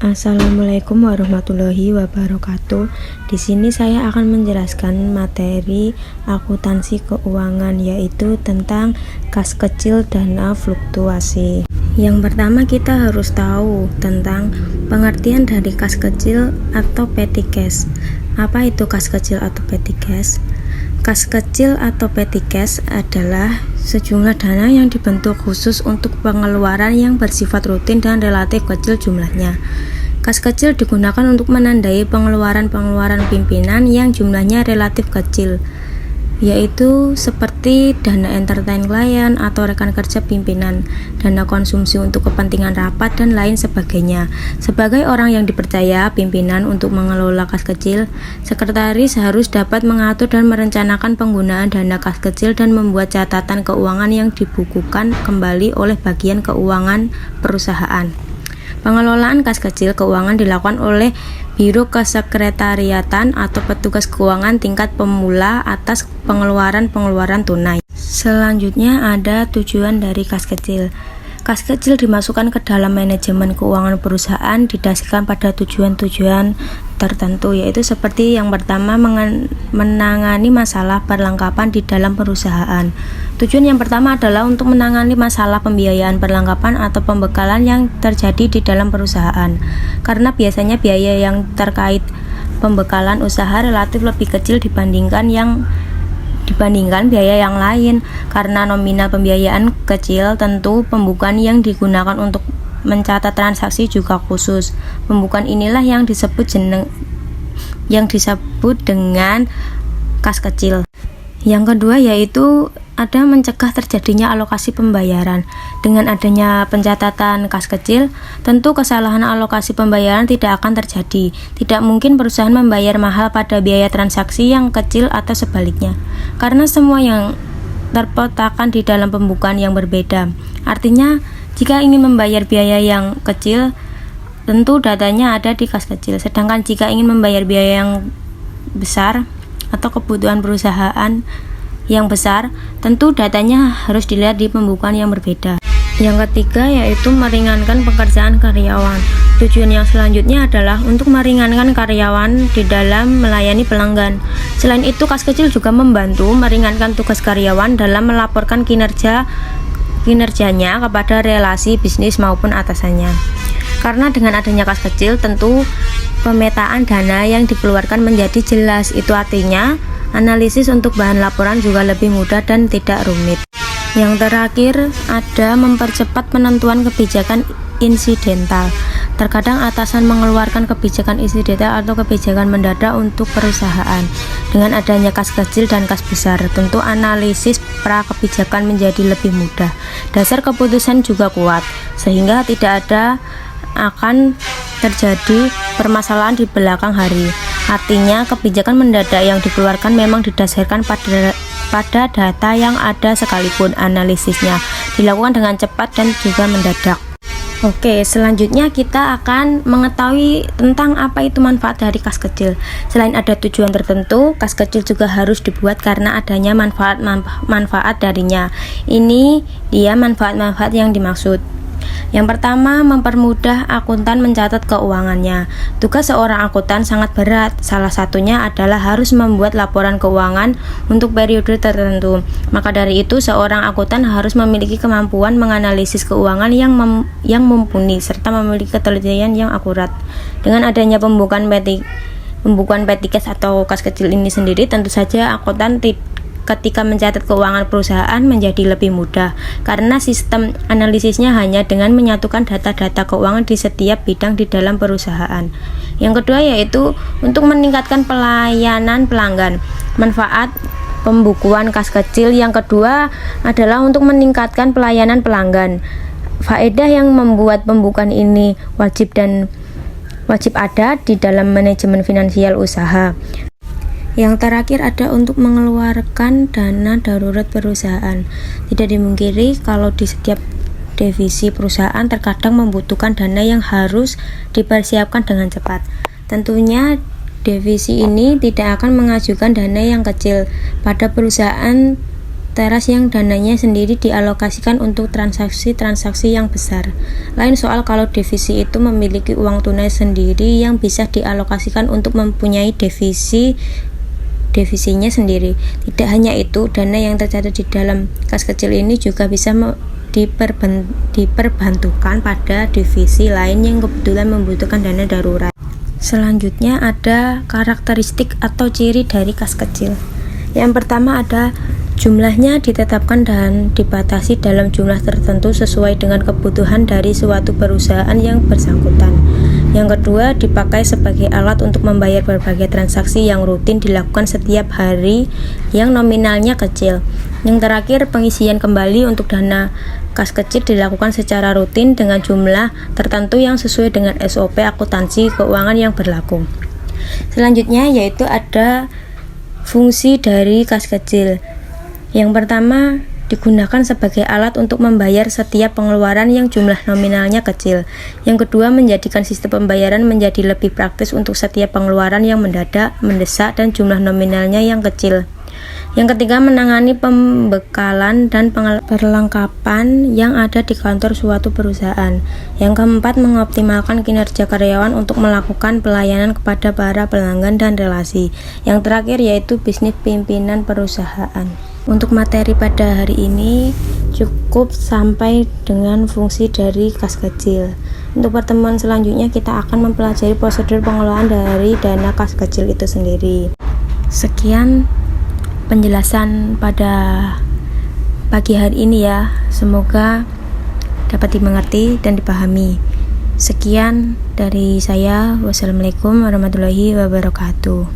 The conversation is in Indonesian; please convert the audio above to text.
Assalamualaikum warahmatullahi wabarakatuh. Di sini saya akan menjelaskan materi akuntansi keuangan, yaitu tentang kas kecil dana fluktuasi. Yang pertama, kita harus tahu tentang pengertian dari kas kecil atau petty cash. Apa itu kas kecil atau petty cash? Kas kecil atau petty cash adalah sejumlah dana yang dibentuk khusus untuk pengeluaran yang bersifat rutin dan relatif kecil jumlahnya. Kas kecil digunakan untuk menandai pengeluaran-pengeluaran pimpinan yang jumlahnya relatif kecil, yaitu seperti dana entertain klien atau rekan kerja pimpinan, dana konsumsi untuk kepentingan rapat, dan lain sebagainya. Sebagai orang yang dipercaya pimpinan untuk mengelola kas kecil, sekretaris harus dapat mengatur dan merencanakan penggunaan dana kas kecil dan membuat catatan keuangan yang dibukukan kembali oleh bagian keuangan perusahaan. Pengelolaan kas kecil keuangan dilakukan oleh Biro Kesekretariatan atau petugas keuangan tingkat pemula atas pengeluaran-pengeluaran tunai. Selanjutnya ada tujuan dari kas kecil. Kas kecil dimasukkan ke dalam manajemen keuangan perusahaan didasarkan pada tujuan-tujuan tertentu, yaitu seperti yang pertama, menangani masalah perlengkapan di dalam perusahaan. Tujuan yang pertama adalah untuk menangani masalah pembiayaan perlengkapan atau pembekalan yang terjadi di dalam perusahaan, karena biasanya biaya yang terkait pembekalan usaha relatif lebih kecil dibandingkan biaya yang lain. Karena nominal pembiayaan kecil, tentu pembukuan yang digunakan untuk mencatat transaksi juga khusus. Pembukuan inilah yang disebut dengan kas kecil. Yang kedua yaitu ada mencegah terjadinya alokasi pembayaran. Dengan adanya pencatatan kas kecil, tentu kesalahan alokasi pembayaran tidak akan terjadi. Tidak mungkin perusahaan membayar mahal pada biaya transaksi yang kecil atau sebaliknya, karena semua yang terletakkan di dalam pembukuan yang berbeda. Artinya, jika ingin membayar biaya yang kecil, tentu datanya ada di kas kecil. Sedangkan jika ingin membayar biaya yang besar atau kebutuhan perusahaan yang besar, tentu datanya harus dilihat di pembukuan yang berbeda. Yang ketiga yaitu meringankan pekerjaan karyawan. Tujuan yang selanjutnya adalah untuk meringankan karyawan di dalam melayani pelanggan. Selain itu, kas kecil juga membantu meringankan tugas karyawan dalam melaporkan kinerjanya kepada relasi bisnis maupun atasannya. Karena dengan adanya kas kecil, tentu pemetaan dana yang dikeluarkan menjadi jelas. Itu artinya analisis untuk bahan laporan juga lebih mudah dan tidak rumit. Yang terakhir ada mempercepat penentuan kebijakan insidental. Terkadang atasan mengeluarkan kebijakan insidental atau kebijakan mendadak untuk perusahaan. Dengan adanya kas kecil dan kas besar, tentu analisis pra kebijakan menjadi lebih mudah. Dasar keputusan juga kuat, sehingga tidak akan terjadi permasalahan di belakang hari. Artinya, kebijakan mendadak yang dikeluarkan memang didasarkan pada data yang ada, sekalipun analisisnya dilakukan dengan cepat dan juga mendadak. Oke, selanjutnya kita akan mengetahui tentang apa itu manfaat dari kas kecil. Selain ada tujuan tertentu, kas kecil juga harus dibuat karena adanya manfaat darinya. Ini dia manfaat-manfaat yang dimaksud. Yang pertama, mempermudah akuntan mencatat keuangannya. Tugas seorang akuntan sangat berat. Salah satunya adalah harus membuat laporan keuangan untuk periode tertentu. Maka dari itu, seorang akuntan harus memiliki kemampuan menganalisis keuangan yang mumpuni serta memiliki ketelitian yang akurat. Dengan adanya pembukuan petty cash atau kas kecil ini sendiri, tentu saja akuntan ketika mencatat keuangan perusahaan menjadi lebih mudah, karena sistem analisisnya hanya dengan menyatukan data-data keuangan di setiap bidang di dalam perusahaan. Yang kedua yaitu untuk meningkatkan pelayanan pelanggan. Manfaat pembukuan kas kecil yang kedua adalah untuk meningkatkan pelayanan pelanggan. Faedah yang membuat pembukuan ini wajib ada di dalam manajemen finansial usaha. Yang terakhir ada untuk mengeluarkan dana darurat perusahaan. Tidak dimungkiri kalau di setiap divisi perusahaan terkadang membutuhkan dana yang harus dipersiapkan dengan cepat. Tentunya divisi ini tidak akan mengajukan dana yang kecil pada perusahaan teras yang dananya sendiri dialokasikan untuk transaksi-transaksi yang besar. Lain soal kalau divisi itu memiliki uang tunai sendiri yang bisa dialokasikan untuk mempunyai divisinya sendiri. Tidak hanya itu, dana yang tercatat di dalam kas kecil ini juga bisa diperbantukan pada divisi lain yang kebetulan membutuhkan dana darurat. Selanjutnya ada karakteristik atau ciri dari kas kecil. Yang pertama ada jumlahnya ditetapkan dan dibatasi dalam jumlah tertentu sesuai dengan kebutuhan dari suatu perusahaan yang bersangkutan. Yang kedua, dipakai sebagai alat untuk membayar berbagai transaksi yang rutin dilakukan setiap hari yang nominalnya kecil. Yang terakhir, pengisian kembali untuk dana kas kecil dilakukan secara rutin dengan jumlah tertentu yang sesuai dengan SOP akuntansi keuangan yang berlaku. Selanjutnya yaitu ada fungsi dari kas kecil. Yang pertama, digunakan sebagai alat untuk membayar setiap pengeluaran yang jumlah nominalnya kecil. Yang kedua, menjadikan sistem pembayaran menjadi lebih praktis untuk setiap pengeluaran yang mendadak, mendesak, dan jumlah nominalnya yang kecil. Yang ketiga, menangani pembekalan dan perlengkapan yang ada di kantor suatu perusahaan. Yang keempat, mengoptimalkan kinerja karyawan untuk melakukan pelayanan kepada para pelanggan dan relasi. Yang terakhir yaitu bisnis pimpinan perusahaan. Untuk materi pada hari ini cukup sampai dengan fungsi dari kas kecil. Untuk pertemuan selanjutnya kita akan mempelajari prosedur pengelolaan dari dana kas kecil itu sendiri. Sekian penjelasan pada pagi hari ini ya. Semoga dapat dimengerti dan dipahami. Sekian dari saya. Wassalamualaikum warahmatullahi wabarakatuh.